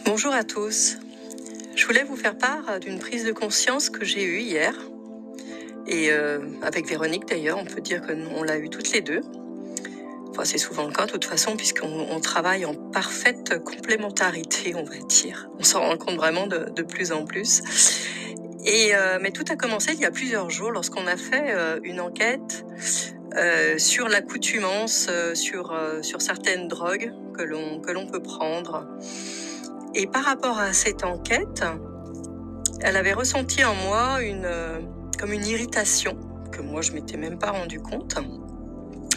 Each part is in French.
Bonjour à tous. Je voulais vous faire part d'une prise de conscience que j'ai eue hier. Et avec Véronique d'ailleurs, on peut dire qu'on l'a eue toutes les deux. Enfin, c'est souvent le cas de toute façon, puisqu'on travaille en parfaite complémentarité, on va dire. On s'en rend compte vraiment de plus en plus. Mais tout a commencé il y a plusieurs jours lorsqu'on a fait une enquête sur l'accoutumance, sur certaines drogues que l'on peut prendre. Et par rapport à cette enquête, elle avait ressenti en moi comme une irritation, que moi je m'étais même pas rendu compte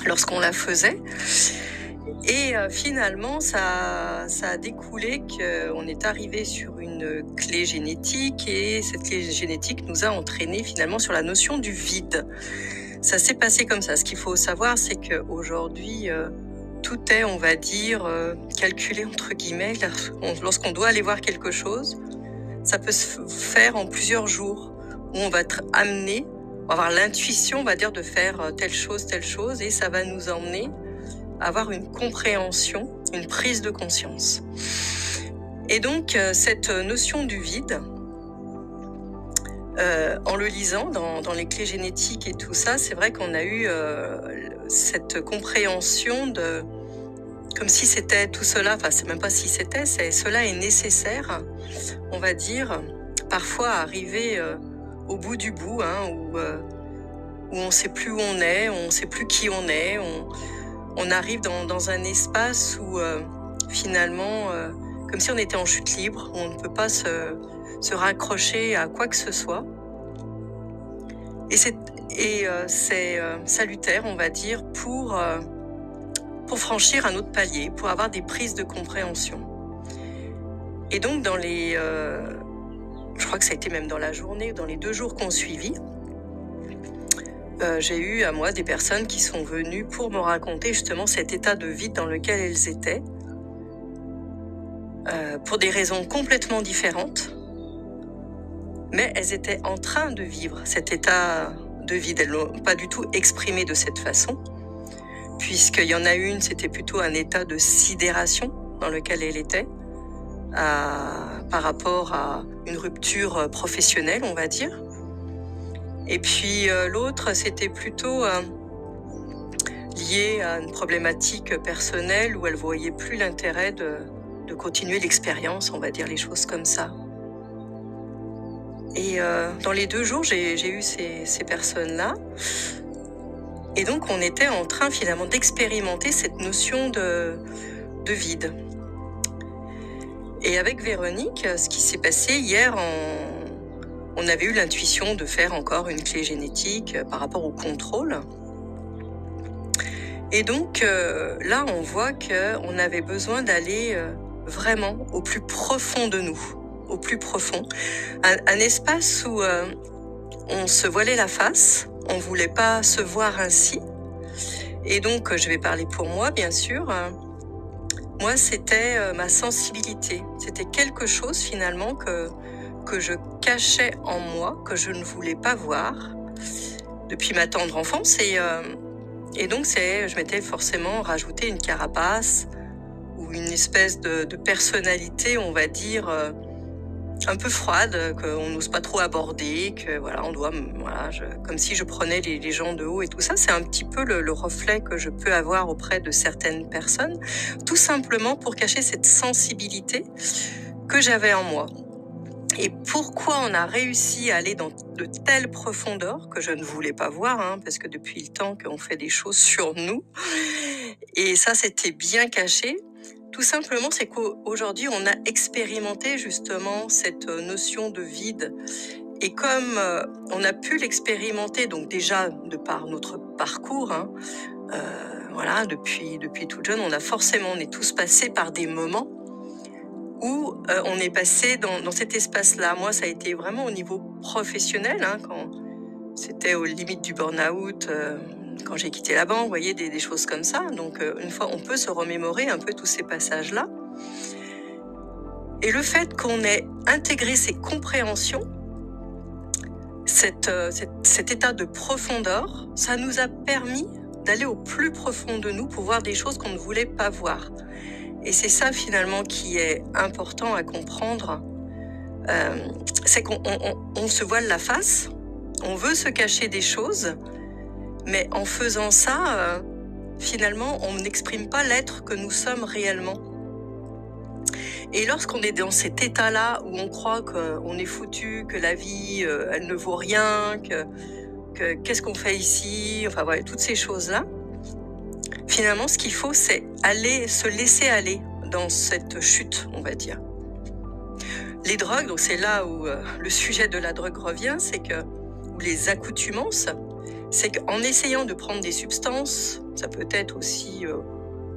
lorsqu'on la faisait. Et finalement, ça a découlé qu'on est arrivé sur une clé génétique, et cette clé génétique nous a entraîné finalement sur la notion du vide. Ça s'est passé comme ça. Ce qu'il faut savoir, c'est qu'aujourd'hui, tout est, on va dire, calculé entre guillemets. Lorsqu'on doit aller voir quelque chose, ça peut se faire en plusieurs jours, où on va être amené, on va avoir l'intuition, on va dire, de faire telle chose, et ça va nous emmener à avoir une compréhension, une prise de conscience. Et donc, cette notion du vide, en le lisant dans les clés génétiques et tout ça, c'est vrai qu'on a eu cette compréhension comme si c'était tout cela, enfin c'est même pas si c'était, cela est nécessaire, on va dire, parfois arriver au bout du bout, où on sait plus où on est, on sait plus qui on est, on arrive dans un espace où finalement, comme si on était en chute libre, où on ne peut pas se raccrocher à quoi que ce soit. Et c'est salutaire, on va dire, pour franchir un autre palier, pour avoir des prises de compréhension. Et donc, je crois que ça a été même dans la journée, dans les 2 jours qu'on suivit, j'ai eu à moi des personnes qui sont venues pour me raconter justement cet état de vide dans lequel elles étaient, pour des raisons complètement différentes, mais elles étaient en train de vivre cet état de vide. Elles l'ont pas du tout exprimé de cette façon, puisqu'il y en a une, c'était plutôt un état de sidération dans lequel elle était, par rapport à une rupture professionnelle, on va dire. Et puis l'autre, c'était plutôt lié à une problématique personnelle où elle voyait plus l'intérêt de continuer l'expérience, on va dire les choses comme ça. Et dans les 2 jours, j'ai eu ces personnes-là. Et donc, on était en train finalement d'expérimenter cette notion de vide. Et avec Véronique, ce qui s'est passé hier, on avait eu l'intuition de faire encore une clé génétique par rapport au contrôle. Et donc, là, on voit qu'on avait besoin d'aller vraiment au plus profond de nous, au plus profond. Un espace où on se voilait la face, on voulait pas se voir ainsi. Et donc, je vais parler pour moi, bien sûr. Moi, c'était ma sensibilité. C'était quelque chose, finalement, que je cachais en moi, que je ne voulais pas voir depuis ma tendre enfance. Et donc, je m'étais forcément rajouté une carapace ou une espèce de personnalité, on va dire, un peu froide, qu'on n'ose pas trop aborder, que voilà, comme si je prenais les gens de haut et tout ça. C'est un petit peu le reflet que je peux avoir auprès de certaines personnes, tout simplement pour cacher cette sensibilité que j'avais en moi. Et pourquoi on a réussi à aller dans de telles profondeurs que je ne voulais pas voir, parce que depuis le temps qu'on fait des choses sur nous, et ça c'était bien caché. Tout simplement, c'est qu'aujourd'hui, on a expérimenté justement cette notion de vide. Et comme on a pu l'expérimenter, donc déjà de par notre parcours, voilà, depuis toute jeune, on est tous passés par des moments où on est passé dans cet espace-là. Moi, ça a été vraiment au niveau professionnel, quand c'était aux limites du burn-out, quand j'ai quitté la banque, vous voyez, des choses comme ça. Donc, une fois, on peut se remémorer un peu tous ces passages-là. Et le fait qu'on ait intégré ces compréhensions, cet état de profondeur, ça nous a permis d'aller au plus profond de nous pour voir des choses qu'on ne voulait pas voir. Et c'est ça finalement qui est important à comprendre, c'est qu'on se voile la face, on veut se cacher des choses, mais en faisant ça, finalement, on n'exprime pas l'être que nous sommes réellement. Et lorsqu'on est dans cet état-là où on croit qu'on est foutu, que la vie, elle ne vaut rien, que qu'est-ce qu'on fait ici, enfin voilà, toutes ces choses-là, finalement, ce qu'il faut, c'est se laisser aller dans cette chute, on va dire. Les drogues, donc c'est là où le sujet de la drogue revient, ou les accoutumances, c'est qu'en essayant de prendre des substances, ça peut être aussi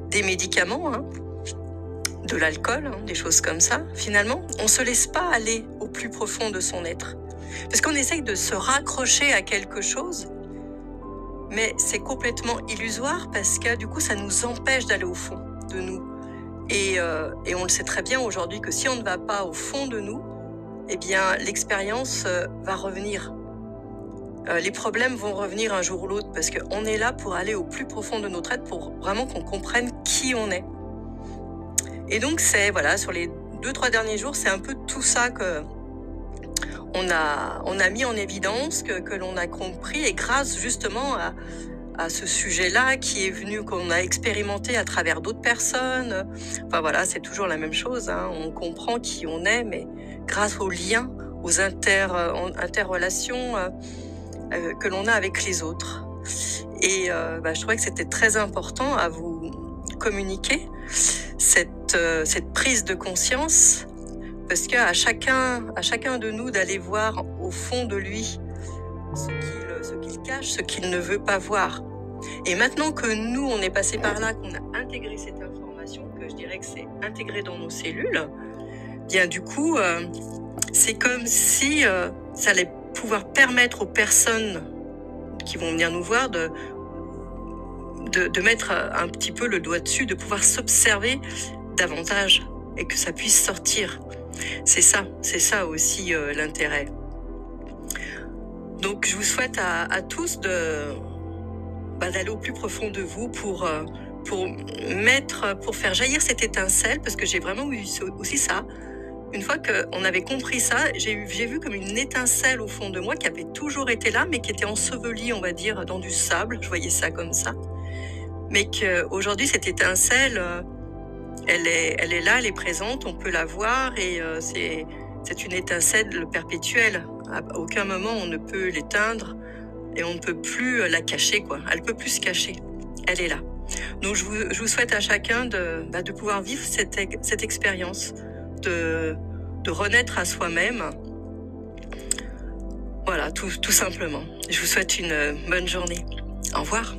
des médicaments, hein, de l'alcool, hein, des choses comme ça, finalement, on se laisse pas aller au plus profond de son être. Parce qu'on essaye de se raccrocher à quelque chose, mais c'est complètement illusoire parce que du coup, ça nous empêche d'aller au fond de nous. Et on le sait très bien aujourd'hui que si on ne va pas au fond de nous, eh bien, l'expérience va revenir. Les problèmes vont revenir un jour ou l'autre parce qu'on est là pour aller au plus profond de notre être, pour vraiment qu'on comprenne qui on est. Et donc, sur les 2-3 derniers jours, c'est un peu tout ça que on a mis en évidence, que l'on a compris, et grâce justement à ce sujet-là qui est venu, qu'on a expérimenté à travers d'autres personnes. Enfin voilà, c'est toujours la même chose, hein. On comprend qui on est, mais grâce aux liens, aux interrelations que l'on a avec les autres. Et je trouvais que c'était très important à vous communiquer cette prise de conscience, parce qu'à chacun de nous d'aller voir au fond de lui ce qu'il cache, ce qu'il ne veut pas voir. Et maintenant que nous, on est passé par là, qu'on a intégré cette information, que je dirais que c'est intégré dans nos cellules, bien du coup, c'est comme si ça allait pouvoir permettre aux personnes qui vont venir nous voir de mettre un petit peu le doigt dessus, de pouvoir s'observer davantage et que ça puisse sortir. C'est ça aussi l'intérêt. Donc je vous souhaite à tous d'aller au plus profond de vous pour faire jaillir cette étincelle, parce que j'ai vraiment eu aussi ça. Une fois qu'on avait compris ça, j'ai vu comme une étincelle au fond de moi qui avait toujours été là, mais qui était ensevelie, on va dire, dans du sable. Je voyais ça comme ça. Mais qu'aujourd'hui, cette étincelle, elle est là, elle est présente, on peut la voir, et c'est une étincelle perpétuelle. À aucun moment on ne peut l'éteindre et on ne peut plus la cacher, quoi. Elle peut plus se cacher. Elle est là. Donc je vous souhaite à chacun de pouvoir vivre cette expérience, de renaître à soi-même. Voilà, tout simplement. Je vous souhaite une bonne journée. Au revoir.